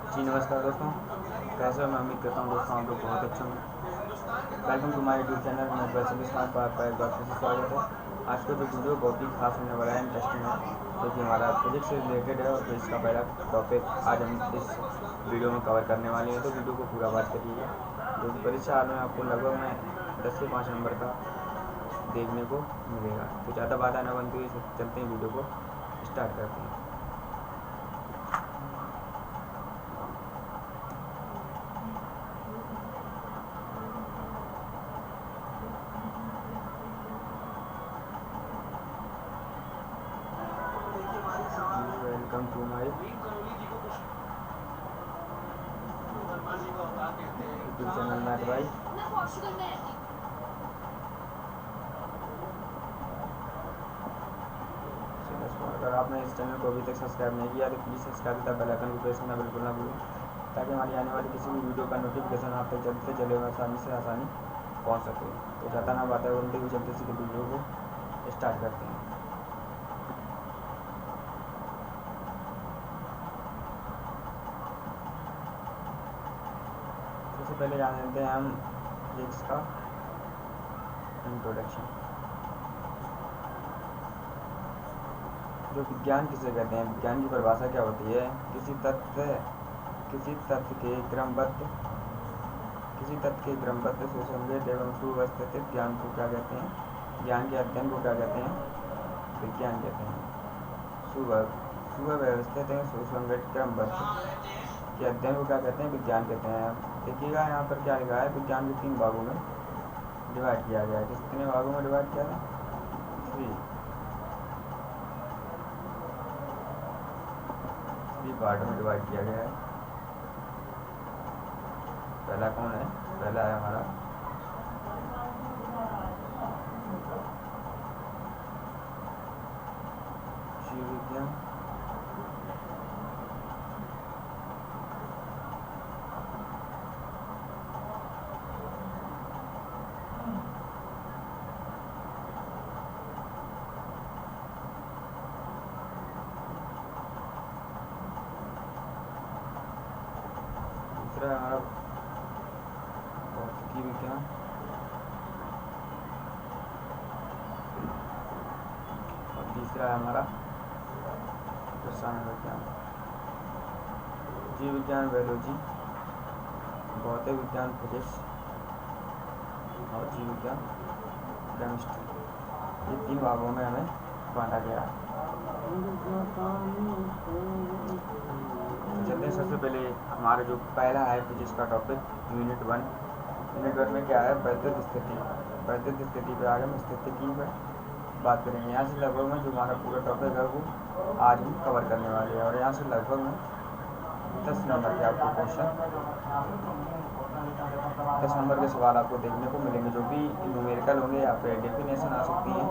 जी नमस्कार दोस्तों, कैसे हो? मैं उम्मीद करता हूँ दोस्तों आप लोग बहुत अच्छे होंगे। Welcome to my YouTube channel. मैं वैसे भी स्मार्ट पर आपका एक बार फिर से स्वागत है। आज का जो वीडियो बहुत ही खास होने वाला है, इंटरेस्टिंग है, क्योंकि हमारा फिजिक्स से रिलेटेड है और फिजिक्स का पहला टॉपिक आज हम इस वीडियो में कवर करने वाले हैं। तो वीडियो को पूरा बात करिएगा, जो कि परीक्षा हाल में आपको लगभग में 10 से 5 नंबर का देखने को मिलेगा। तो ज़्यादा बात आना बनती है, चलते हैं वीडियो को स्टार्ट करते हैं। Welcome to my YouTube channel math भाई। अगर आपने इस चैनल को अभी तक सब्सक्राइब नहीं किया तो प्लीज़ सब्सक्राइब तथा बेल आइकन को प्रेस करना बिल्कुल ना भूलें, ताकि हमारी आने वाली किसी भी वीडियो का नोटिफिकेशन आप तक जल्द से जल्द और आसानी पहुँच सके। तो ज़्यादा ना बातें बोलते हुए जल्दी से वीडियो को स्टार्ट करते हैं। सबसे पहले जान लेते हैं हम फिजिक्स का इंट्रोडक्शन। जो विज्ञान किसे कहते हैं, विज्ञान की परिभाषा क्या होती है? किसी तथ्य के क्रमबद्ध सुसंगत एवं सुव्यवस्थित ज्ञान को क्या कहते हैं? ज्ञान के अध्ययन को क्या कहते हैं? विज्ञान कहते हैं। सुव्यवस्थित एवं सुसंगत क्रमबद्ध के अध्ययन को क्या कहते हैं? विज्ञान कहते हैं। देखिएगा यहाँ पर क्या लिखा है, विज्ञान को 3 भागों में डिवाइड किया गया है। कितने भागों में डिवाइड किया है? 3 पार्ट में डिवाइड किया गया है। पहला कौन है? पहला है हमारा जीव विज्ञान। दूसरा है हमारा भौतिकी विज्ञान। और तीसरा है हमारा रसायन विज्ञान। जीव विज्ञान बायोलॉजी, भौतिक विज्ञान फिजिक्स और जीव विज्ञान केमिस्ट्री। ये 3 भागों में हमें बांटा गया। चलते हैं सबसे पहले हमारा जो पहला है फिजिक्स का टॉपिक यूनिट 1। यूनिट 1 में क्या है? वैद्युत स्थिति। वैद्युत स्थिति पे आगे हम स्थिति की बात करेंगे। यहाँ से लगभग में जो हमारा पूरा टॉपिक है वो आज हम कवर करने वाले हैं। और यहाँ से लगभग में 10 नंबर के आपको क्वेश्चन, 10 नंबर के सवाल आपको देखने को मिलेंगे, जो भी न्यूमेरिकल होंगे या फिर डेफिनेशन आ सकती है,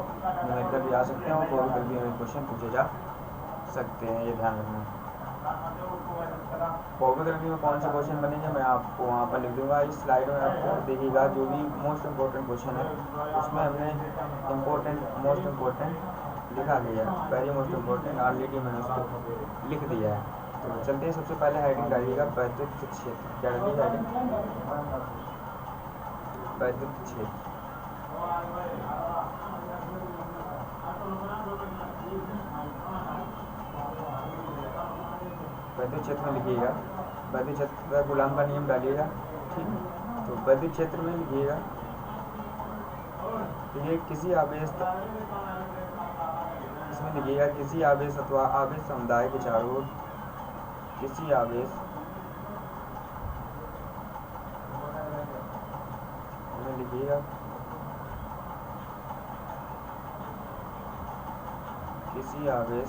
न्यूमेरिकल भी आ सकते हैं और पॉलिटिकल भी हमें क्वेश्चन पूछे जा सकते हैं। ये ध्यान रखना। पॉपुलरिटी में कौन से क्वेश्चन बनेंगे मैं आपको वहाँ पर लिख दूंगा। इस स्लाइड में आपको देखिएगा जो भी मोस्ट इम्पोर्टेंट क्वेश्चन है उसमें हमने मोस्ट इम्पोर्टेंट लिखा गया है। वेरी मोस्ट इम्पोर्टेंट ऑलरेडी मैंने उसको लिख दिया है। तो चलते हैं, सबसे पहले हेडिंग डालिएगा वैद्युत क्षेत्र। क्या डालिए हेडिंग? वैद्युत क्षेत्र। वैद्युत क्षेत्र में लिखिएगा, वैद्युत क्षेत्र का गुलाम का नियम डालिएगा। ठीक है, तो वैद्युत क्षेत्र में लिखिएगा ये किसी आवेश, इसमें लिखिएगा किसी आवेश अथवा आवेश समुदाय के चारों ओर किसी आवेश में लिखिएगा किसी आवेश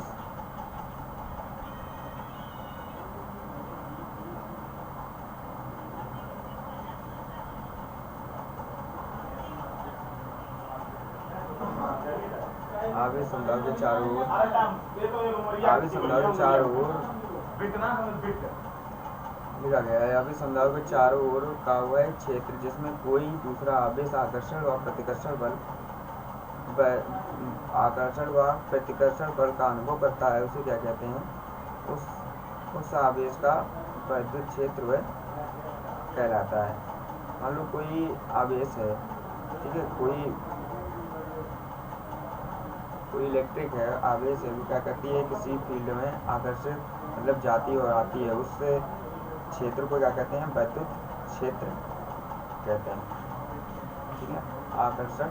आवेश समुदाय के चारों ओर, आवेश समुदाय के चारों ओर लिखा गया है। आवेश समुदाय के चारों ओर का वह क्षेत्र जिसमें कोई दूसरा आवेश आकर्षण व प्रतिकर्षण बल का अनुभव करता है, उसे क्या कहते हैं? उस आवेश का वैद्युत क्षेत्र वह कहलाता है। मान लो कोई आवेश है, ठीक है, कोई इलेक्ट्रिक है, आवेश है, वो क्या करती है, किसी फील्ड में आकर्षित मतलब जाती और आती है, उस क्षेत्र को क्या कहते हैं, वैद्युत क्षेत्र कहते हैं, ठीक है। आकर्षण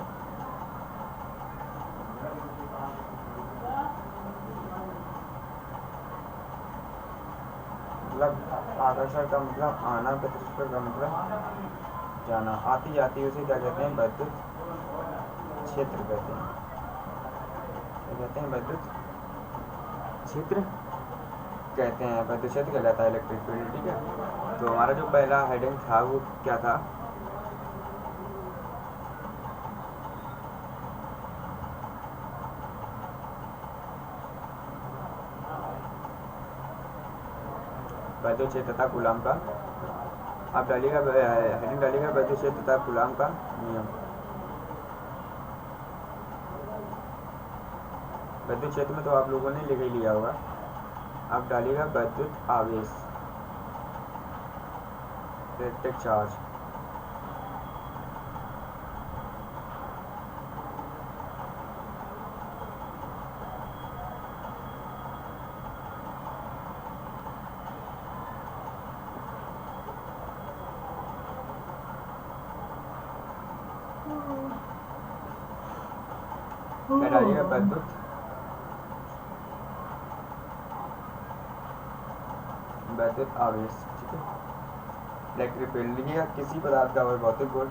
मतलब आकर्षण का मतलब आना, प्रतिस्पर्धा का मतलब जाना, आती जाती उसे क्या कहते हैं, वैद्युत क्षेत्र कहते हैं। क्या कहते हैं, वैद्युत क्षेत्र कहते हैं, वैद्युत क्षेत्र कहलाता है इलेक्ट्रिक फील्ड, ठीक है। तो हमारा जो पहला हेडिंग था वो क्या था, वैद्युत क्षेत्र तथा कूलाम का, आप डालिएगा हेडिंग डालिएगा वैद्युत क्षेत्र तथा कूलाम का नियम। वैद्युत क्षेत्र में तो आप लोगों ने लिख ही लिया होगा, आप डालिएगा वैद्युत आवेश, इलेक्ट्रिक चार्ज। क्या डालिएगा, वैद्युत आवेश, ठीक है। इलेक्ट्रिक फील्ड लिखिएगा, किसी पदार्थ का वह भौतिक गुण,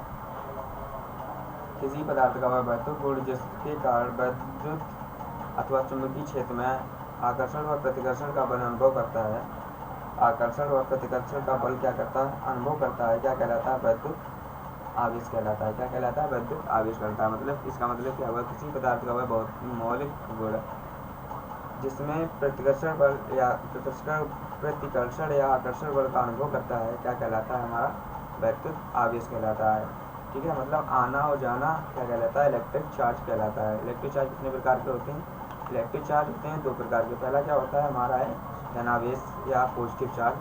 किसी पदार्थ का वह भौतिक गुण जिसके कारण वैद्युत अथवा चुंबकीय क्षेत्र में आकर्षण व प्रतिकर्षण का बल अनुभव करता है। आकर्षण व प्रतिकर्षण का बल क्या करता है, अनुभव करता है, क्या कहलाता है, वैद्युत आवेश कहलाता है। क्या कहलाता है, वैद्युत आवेश कहलाता है। मतलब इसका मतलब क्या हुआ, किसी पदार्थ का वह बहुत मौलिक गुण जिसमें प्रतिकर्षण बल या प्रतिकर्षण या आकर्षण बल का अनुभव करता है, क्या कहलाता है, हमारा वैद्युत आवेश कहलाता है, ठीक है। मतलब आना और जाना क्या कहलाता है, इलेक्ट्रिक चार्ज कहलाता है। इलेक्ट्रिक चार्ज कितने प्रकार के होते हैं, इलेक्ट्रिक चार्ज होते हैं दो प्रकार के। पहला क्या होता है, हमारा है धनावेश या पॉजिटिव चार्ज,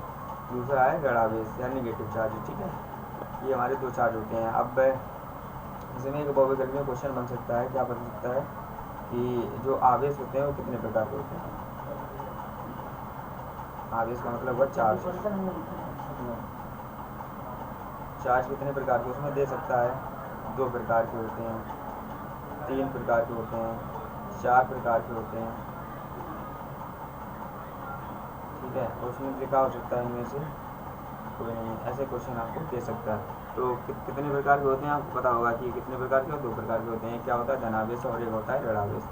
दूसरा है ऋणावेश या निगेटिव चार्ज, ठीक है। ये हमारे दो चार्ज होते हैं। अब इसमें एक बहुविकल्पीय में क्वेश्चन बन सकता है, क्या बन सकता है कि जो आवेश होते हैं वो कितने प्रकार के होते हैं। आवेश का मतलब वह चार्ज, चार्ज कितने प्रकार के उसमें दे सकता है, दो प्रकार के होते हैं, तीन प्रकार के होते हैं, चार प्रकार के होते हैं, ठीक है। उसमें लिखा हो सकता है इनमें से कोई नहीं, ऐसे क्वेश्चन आपको दे सकता है। तो कितने प्रकार के होते हैं आपको पता होगा कि कितने प्रकार के, दो प्रकार के होते हैं। क्या होता है, धनावेश और एक होता है ऋणावेश,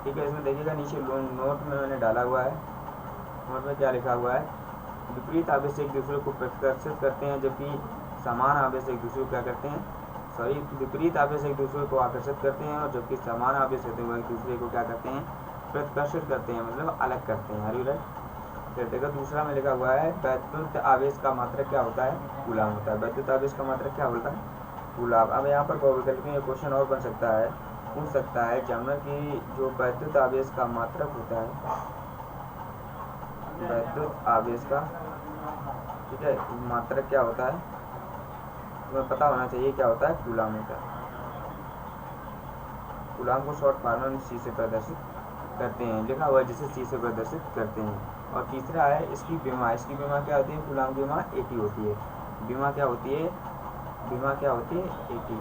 ठीक है। इसमें देखिएगा नीचे नोट में मैंने डाला हुआ है, नोट में क्या लिखा हुआ है, विपरीत आवेश एक दूसरे को प्रतिकर्षित करते हैं, जबकि समान आवेश एक दूसरे को क्या करते हैं, विपरीत आवेश एक दूसरे को आकर्षित करते हैं, और जबकि समान आवेश होते हैं वो एक दूसरे को क्या करते हैं, प्रतिकर्षित करते हैं, मतलब अलग करते हैं। हरी राइट। फिर देखो दूसरा में लिखा हुआ है, वैद्युत आवेश का मात्रक क्या होता है, कूलाम होता है। वैद्युत आवेश का मात्रक क्या होता है, कूलाम। अब यहाँ पर बहुविकल्प में क्वेश्चन और बन सकता है, पूछ सकता है एग्जामिनर की जो वैद्युत आवेश का मात्रक होता है, वैद्युत आवेश का, ठीक है, मात्रक क्या होता है, तुम्हें पता होना चाहिए क्या होता है, कूलाम होता है। कूलाम को शॉर्ट फॉर्म में सी से प्रदर्शित करते हैं, लिखा हुआ है जिसे सी से प्रदर्शित करते हैं। और तीसरा है इसकी विमा, इसकी विमा क्या होती है, कूलाम की विमा 80 होती है। विमा क्या होती है, विमा क्या होती है, 80।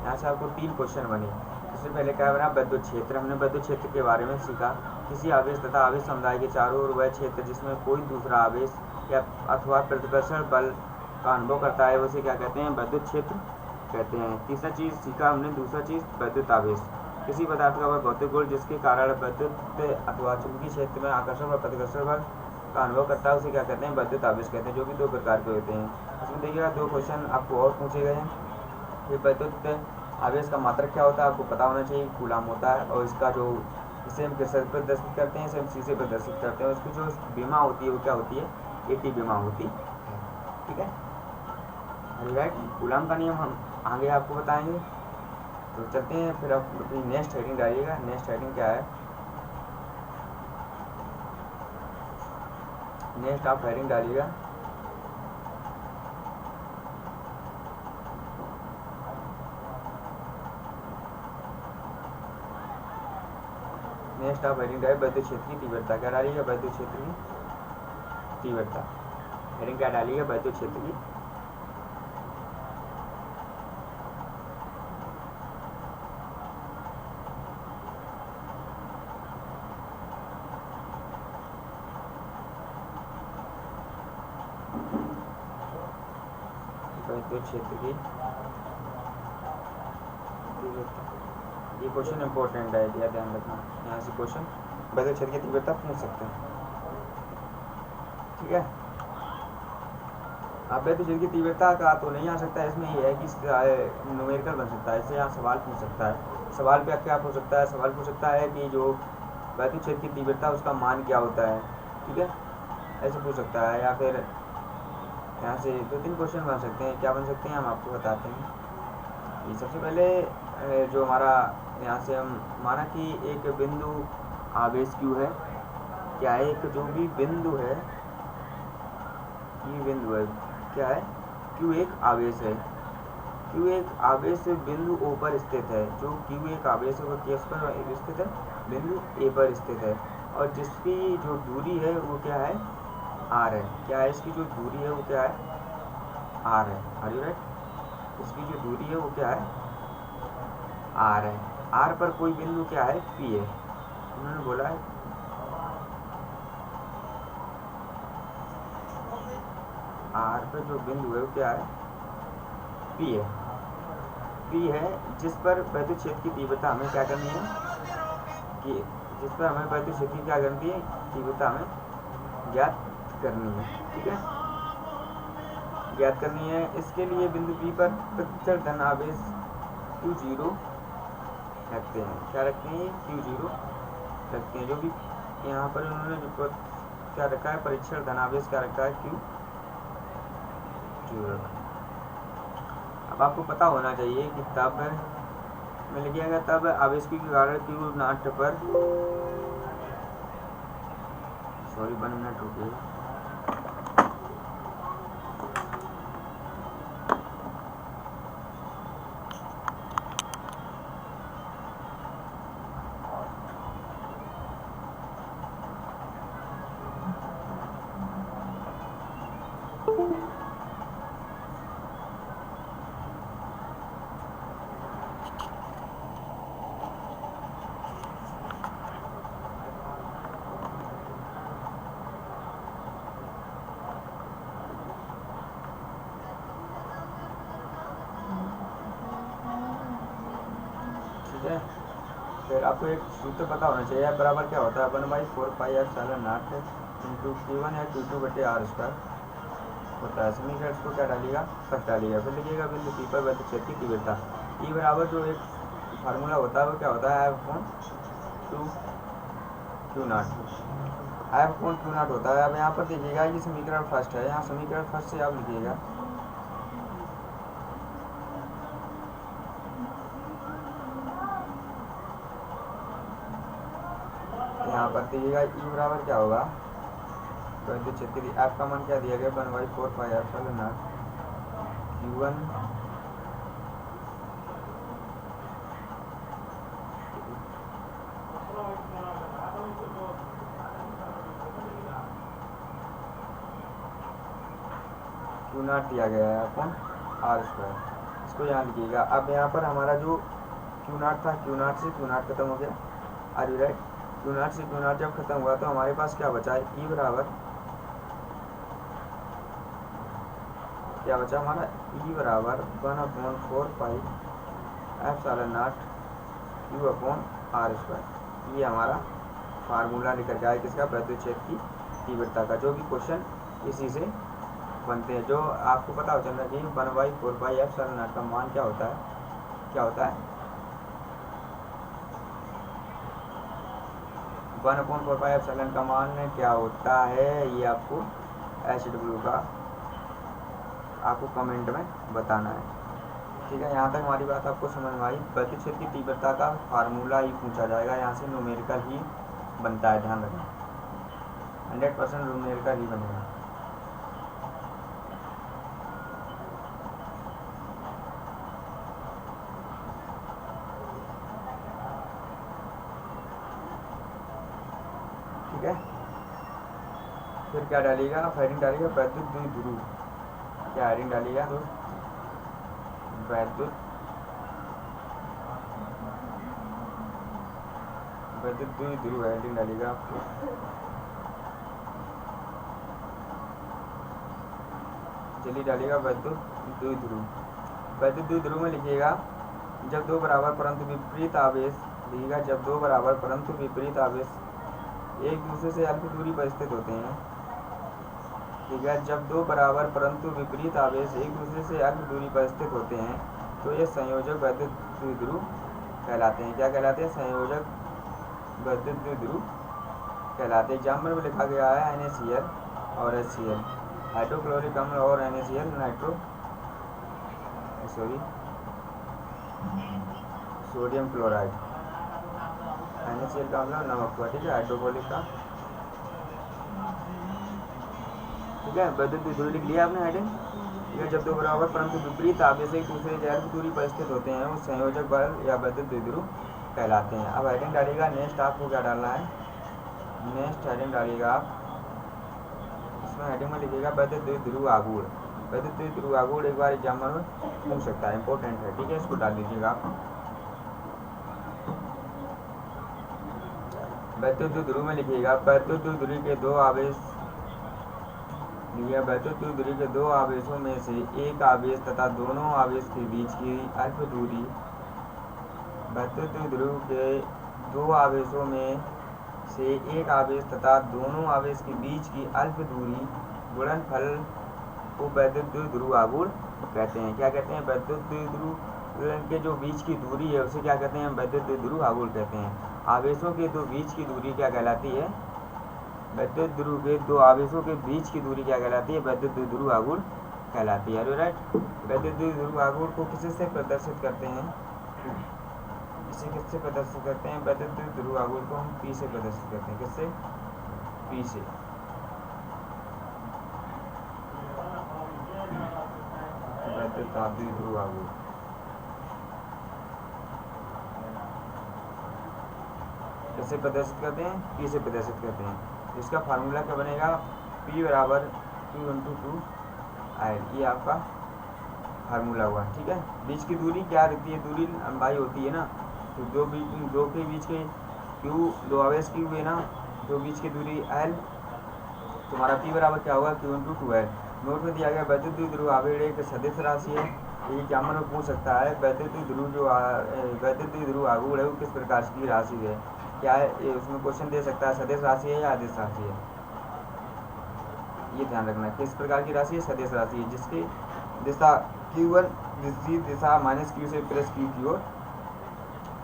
यहाँ से आपको 3 क्वेश्चन बने। इससे पहले क्या बना, वैद्युत क्षेत्र। हमने वैद्युत क्षेत्र के बारे में सीखा, किसी आवेश तथा आवेश समुदाय के चारों ओर वह क्षेत्र जिसमें कोई दूसरा आवेश या अथवा प्रतिकर्षण बल का अनुभव करता है उसे क्या कहते हैं, वैद्युत क्षेत्र कहते हैं। तीसरा चीज़ सीखा हमने, दूसरा चीज़ वैद्युत आवेश, किसी पदार्थ का वह भौतिक गुण जिसके कारण वैद्युत अथवा चुंबकीय क्षेत्र में आकर्षण व प्रतिकर्षण बल का अनुभव करता है उसे क्या कहते हैं, वैद्युत आवेश कहते हैं, जो कि 2 प्रकार के होते हैं। इसमें देखिएगा 2 क्वेश्चन आपको और पूछे गए हैं। ये वैद्युत आवेश का मात्रक क्या होता है आपको पता होना चाहिए, कूलाम होता है। और इसका जो इसे हम किस पर प्रदर्शित करते हैं, इसे हम सी से प्रदर्शित करते हैं। उसकी जो बीमा होती है वो क्या होती है, 80 बीमा होती है, ठीक है। राइट। कूलाम का नियम हम आगे आपको बताएंगे। तो चलते हैं फिर आप अपनी नेक्स्ट हेडिंग डालिएगा। नेक्स्ट हेडिंग क्या है, नेक्स्ट आप हेडिंग डालिएगा नेक्स्ट आप हेडिंग डालिए वैद्युत क्षेत्र की तीव्रता। क्या डालिएगा? वैद्युत क्षेत्र की तीव्रता। हेडिंग क्या डालिएगा? वैद्युत क्षेत्र की वैद्युत क्षेत्र की तीव्रता। ये क्वेश्चन इंपॉर्टेंट है, यह ध्यान रखना। यहाँ से क्वेश्चन वैद्युत क्षेत्र की तीव्रता पूछ सकते हैं। ठीक है, आप वैद्युत क्षेत्र की तीव्रता का तो नहीं आ सकता है, इसमें ये है कि न्यूमेरिकल बन सकता है। इससे यहाँ सवाल पूछ सकता है। सवाल पे क्या पूछ सकता है? सवाल पूछ सकता है कि जो वैद्युत क्षेत्र की तीव्रता उसका मान क्या होता है। ठीक है, ऐसे पूछ सकता है। या फिर यहाँ से 2-3 क्वेश्चन बन सकते हैं। क्या बन सकते हैं हम आपको बताते हैं। ये सबसे पहले जो हमारा यहाँ से हम माना कि एक बिंदु आवेश क्यू है। क्या है? एक जो भी बिंदु है, ये बिंदु है, क्या है? क्यू एक आवेश है। क्यू एक आवेश बिंदु ओ पर स्थित है। जो क्यू एक आवेश है वो किस पर स्थित है? बिंदु ए पर स्थित है। और जिसकी जो दूरी है वो क्या है? आर है। क्या है? इसकी जो दूरी है वो क्या है? आर है। Are you right? इसकी जो दूरी है वो क्या है? आर है। आर पर कोई बिंदु क्या है? पी है। उन्होंने बोला है आर पर जो बिंदु है वो क्या है? पी है। पी है जिस पर वैद्युत क्षेत्र की तीव्रता हमें क्या करनी है कि जिस पर हमें वैद्युत क्षेत्र की क्या करनी है? तीव्रता हमें ज्ञात करनी है। ठीक है, ज्ञात करनी है। इसके लिए बिंदु पी पर प्रतिचर धन आवेश Q0 रखते हैं। क्या रखते हैं? Q0 रखते हैं। जो भी यहाँ पर उन्होंने जो क्या रखा है? परीक्षण धनावेश क्या रखा है? Q0। अब आपको पता होना चाहिए कि तब में लिखा गया तब आवेश के कारण Q0 पर 1 मिनट रुकिए। फिर आपको एक सूत्र पता होना चाहिए। बराबर क्या होता है? 1/4πε0 इंटू Q1 या Q2/r² होता है। समीकरण को क्या डालिएगा? फर्स्ट डालिएगा। फिर लिखिएगा बिंदु पी पर वैद्युत क्षेत्र की तीव्रता। ई बराबर जो एक फार्मूला होता है वो क्या होता है? F/Q0 F/Q0 होता है। अब यहाँ पर देखिएगा ये समीकरण फर्स्ट है। यहाँ समीकरण फर्स्ट से आप लिखिएगा यहाँ पर देखिएगा ई बराबर क्या होगा? वैद्युत क्षेत्र की एफ का मान क्या दिया गया? 1/4πε0 Q1 Q0 दिया गया है अपन r²। इसको यहाँ लिखिएगा। अब यहाँ पर हमारा जो Q0 था, Q0 से Q0 खत्म हो गया। Are you right? Q0 से Q0 जब खत्म हुआ तो हमारे पास क्या बचा है? ई बराबर क्या बचा हमारा? ई बराबर 1/4πε0 Q/r²। ये हमारा फार्मूला निकल गया है किसका? वैद्युत क्षेत्र की तीव्रता का। जो भी क्वेश्चन इसी से बनते हैं। जो आपको पता हो चलना चाहिए 1/4πε0 का मान क्या होता है? क्या होता है? 1/4πε का मान क्या होता है? ये आपको SW का आपको कमेंट में बताना है। ठीक है, यहाँ तक हमारी बात आपको समझ में आई। वैद्युत क्षेत्र की तीव्रता का फार्मूला ही पूछा जाएगा। यहाँ से न्यूमेरिकल ही बनता है, ध्यान रखना। 100% रूमेल का ही बनेगा। ठीक है, फिर क्या डालिएगा आप, हेडिंग डालिएगा वैद्युत द्विध्रुव। क्या हेडिंग डालिएगा दोस्त, वैद्युत द्विध्रुव हेडिंग डालिएगा आपको। जल्दी डालिएगा वैद्युत द्विध्रुव। वैद्युत द्विध्रुव में लिखिएगा जब दो बराबर परंतु विपरीत आवेश, लिखिएगा जब दो बराबर परंतु विपरीत आवेश एक दूसरे से अल्प दूरी पर स्थित होते हैं। ठीक है, जब दो बराबर परंतु विपरीत आवेश एक दूसरे से अल्प दूरी पर स्थित होते हैं तो ये संयोजक वैद्युत द्विध्रुव कहलाते हैं। क्या कहलाते हैं, संयोजक वैद्युत द्विध्रुव कहलाते हैं। एग्जाम्पल में लिखा गया है NaCl और HCl, हाइड्रोक्लोरिक अम्ल और NaCl सोडियम क्लोराइड, NaCl का अम्ल नमक हुआ। ठीक है, हाइड्रोक्लोरिक का। ठीक है, वैद्युत द्विध्रुव लिख लिया आपने हेडिंग। ठीक है, जब दो बराबर परंतु विपरीत आवेश एक दूसरे से अल्प दूरी पर स्थित होते हैं उस संयोजक बल या वैद्युत द्विध्रुव कहलाते हैं। अब हेडिंग डालिएगा नेक्स्ट, आपको क्या डालना है, नेक्स्ट हेडिंग डालिएगा आप। इसमें हेडिंग में लिखिएगा वैद्युत द्विध्रुव आघूर्ण। वैद्युत द्विध्रुव आघूर्ण एक बार एग्जाम में पूछ सकता है, इंपॉर्टेंट है। ठीक है, इसको डाल दीजिएगा आप। वैद्युत द्विध्रुव में लिखिएगा वैद्युत द्विध्रुव के दो आवेश, वैद्युत द्विध्रुव के दो आवेशों में से एक आवेश तथा दोनों आवेश के बीच की अल्प दूरी, वैद्युत द्विध्रुव के दो आवेशों में से एक आवेश तथा दोनों आवेश के बीच की अल्प दूरी गुणनफल को वैद्युत द्विध्रुव आघूर्ण कहते हैं। क्या कहते हैं, वैद्युत द्विध्रुव के जो बीच की दूरी है उसे क्या कहते हैं, वैद्युत द्विध्रुव आघूर्ण कहते हैं। आवेशों के दो बीच की दूरी क्या कहलाती है, वैद्युत द्विध्रुव के दो आवेशों के बीच की दूरी क्या कहलाती है, वैद्युत द्विध्रुव आघूर्ण कहलाती है। राइट, वैद्युत द्विध्रुव आघूर्ण को किससे प्रदर्शित करते हैं, इसे किससे प्रदर्शित करते हैं, वैद्युत द्विध्रुव आघूर्ण को हम P से प्रदर्शित करते हैं। किससे, P से। वैद्युत द्विध्रुव आघूर्ण किससे प्रदर्शित करते हैं, P से प्रदर्शित करते हैं। इसका फार्मूला क्या बनेगा, P बराबर Q×2I, ये आपका फार्मूला हुआ। ठीक है, बीच की दूरी क्या रहती है, दूरी लंबाई होती है ना, तो दो के बीच के Q, दो आवेश Q है ना, दो बीच की दूरी L, तुम्हारा P बराबर क्या होगा, Q×2L। नोट में दिया गया वैद्युत द्विध्रुव आघूर्ण एक सदिश राशि है। ये एग्जाम्पल में पूछ सकता है वैद्युत द्विध्रुव आघूर्ण है वो किस प्रकार की राशि है। क्या है, ये उसमें क्वेश्चन दे सकता है सदिश राशि है या अदिश राशि है, ये ध्यान रखना है। किस प्रकार की राशि है, सदिश राशि है, जिसकी दिशा Q1, जिसकी दिशा -Q से +Q की ओर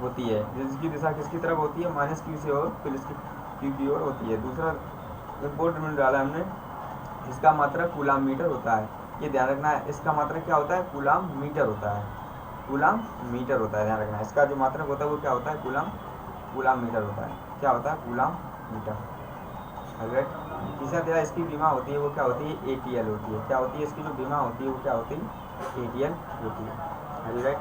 होती है, जिसकी दिशा किसकी तरफ होती है, -Q से और +Q की ओर होती है। दूसरा इम्पोर्टेंट में डाला हमने, इसका मात्रक कूलाम मीटर होता है। ये ध्यान रखना है, इसका मात्रक क्या होता है, कूलाम मीटर होता है, कूलाम मीटर होता है, ध्यान रखना है। इसका जो मात्रक होता है वो क्या होता है, कूलाम मीटर होता है। क्या होता है, कूलाम मीटर। अगर तीसरा तेरा इसकी बीमा होती है वो क्या होती है, ATL होती है। क्या होती है, इसकी जो बीमा होती है वो क्या होती है, ATL होती है। राइट,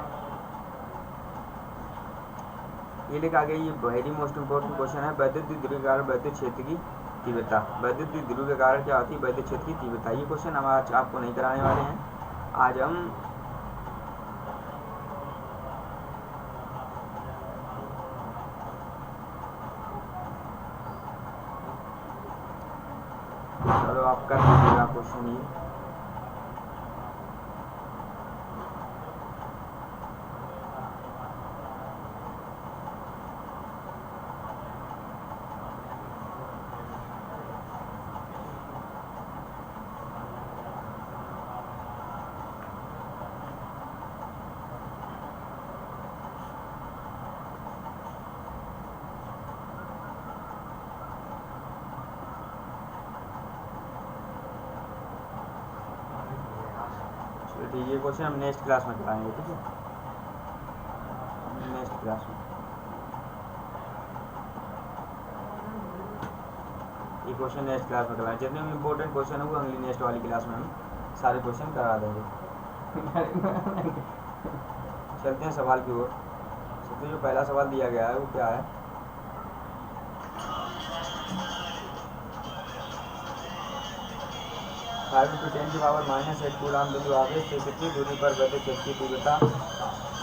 ये लिखा गया, ये वेरी मोस्ट इंपॉर्टेंट क्वेश्चन है। वैद्युत द्विध्रुव के कारण वैद्युत क्षेत्र की तीव्रता, वैद्युत द्विध्रुव के कारण क्या होती है, वैद्युत क्षेत्र की तीव्रता। ये क्वेश्चन हम आज आपको नहीं कराने वाले हैं। आज हम चलो आप कर लीजिएगा क्वेश्चन ये। ठीक है, ये क्वेश्चन हम नेक्स्ट क्लास में कराएंगे। ठीक है, नेक्स्ट क्लास में। ये क्वेश्चन नेक्स्ट क्लास में कराएंगे। जितने भी इंपॉर्टेंट क्वेश्चन है वो अगली नेक्स्ट वाली क्लास में हम सारे क्वेश्चन करा देंगे। चलते हैं सवाल की ओर। सबसे जो पहला सवाल दिया गया है वो क्या है, 5 × 10⁻⁻8 कूलाम बिंदु आवेश से कितनी दूरी पर गतिज क्षेत्र की तीव्रता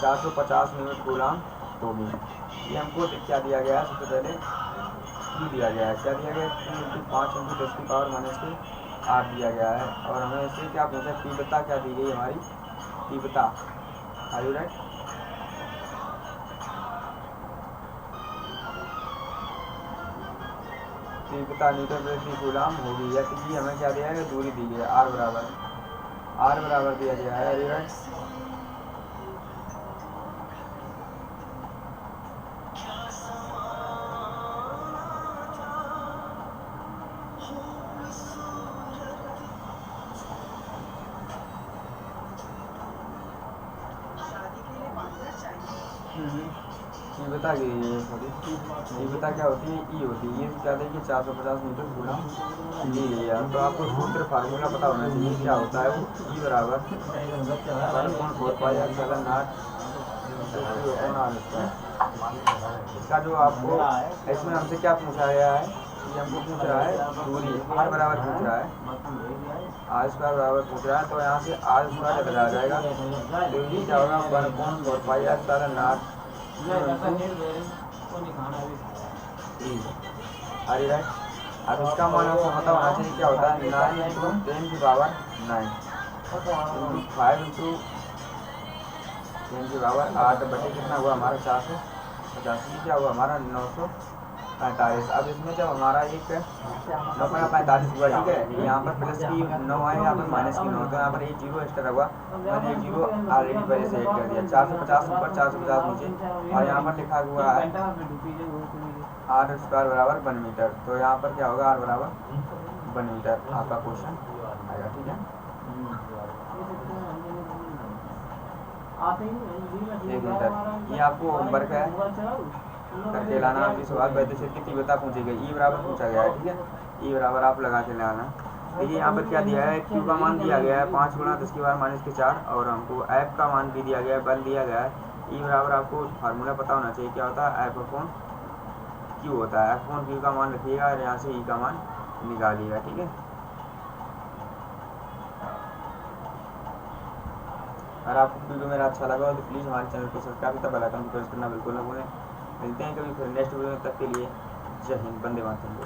450 न्यूटन कूलाम होगी। ये हमको क्या दिया गया है, सबसे पहले Q दिया गया है। क्या दिया गया है, Q × 5 × 10⁻⁻8 दिया गया है। और हमें इससे क्या पूछा, तीव्रता क्या दी गई हमारी, तीव्रता। Are you right? तीव्रता मीटर प्रति कूलाम होगी। जैसे कि हमें क्या दिया है, दूरी दी गई है r बराबर दिया गया है। Are you right? तीव्रता की तीव्रता क्या होती है, ई होती है। ये क्या देखिए 450 मीटर कूलाम दी गई है। तो आपको सूत्र फार्मूला पता होना चाहिए, क्या होता है वो, ई बराबर 1.4πr/r²। इसका जो आपको इसमें हमसे क्या पूछा गया है, ये हमको पूछ रहा है दूरी, r बराबर पूछ रहा है, r² बराबर पूछ रहा है। तो यहाँ से r² इधर आ जाएगा, तो ये क्या होगा 1.4πr/r²। अरे राइट। अब इसका मान आपको पता होना चाहिए, क्या होता है 9 × 10⁹ 5 × 10⁸ 8 कितना हुआ हमारा 485, क्या हुआ हमारा 945। अब इसमें जब हमारा एक 945 हुआ, ठीक है, यहाँ पर प्लस की 9 आए, यहाँ पर माइनस की 9, तो यहाँ पर एक जीरो एक्स्ट्रा हुआ। मैंने एक जीरो ऑलरेडी पहले से ऐड कर दिया। 450 ऊपर 450 नीचे, और यहाँ पर लिखा हुआ है r² बराबर 1 मीटर। तो यहाँ पर क्या होगा, r बराबर 1 मीटर आपका क्वेश्चन आएगा। ठीक है, एक मीटर। ये आपको होमवर्क है, करके लाना। अभी सवाल वैद्य क्षेत्र की तीव्रता पूछी गई, ई बराबर पूछा गया है। ठीक है, ई बराबर आप लगा के लाना। देखिए यहाँ पर क्या दिया है, Q का मान दिया गया है 5 × 10⁻⁻⁴, और हमको F का मान भी दिया गया है, बल दिया गया है। ई बराबर आपको फार्मूला पता होना चाहिए, क्या होता है, F/Q होता है। F/Q का मान रखिएगा और यहाँ से ई का मान निकालिएगा। ठीक है, अगर आपको वीडियो मेरा अच्छा लगा हो तो प्लीज़ हमारे चैनल को सब्सक्राइब तक बेल आइकन को प्रेस करना बिल्कुल ना भूलें। मिलते हैं कभी फिर नेक्स्ट वीडियो, तक के लिए जय हिंद, वंदे मातरम।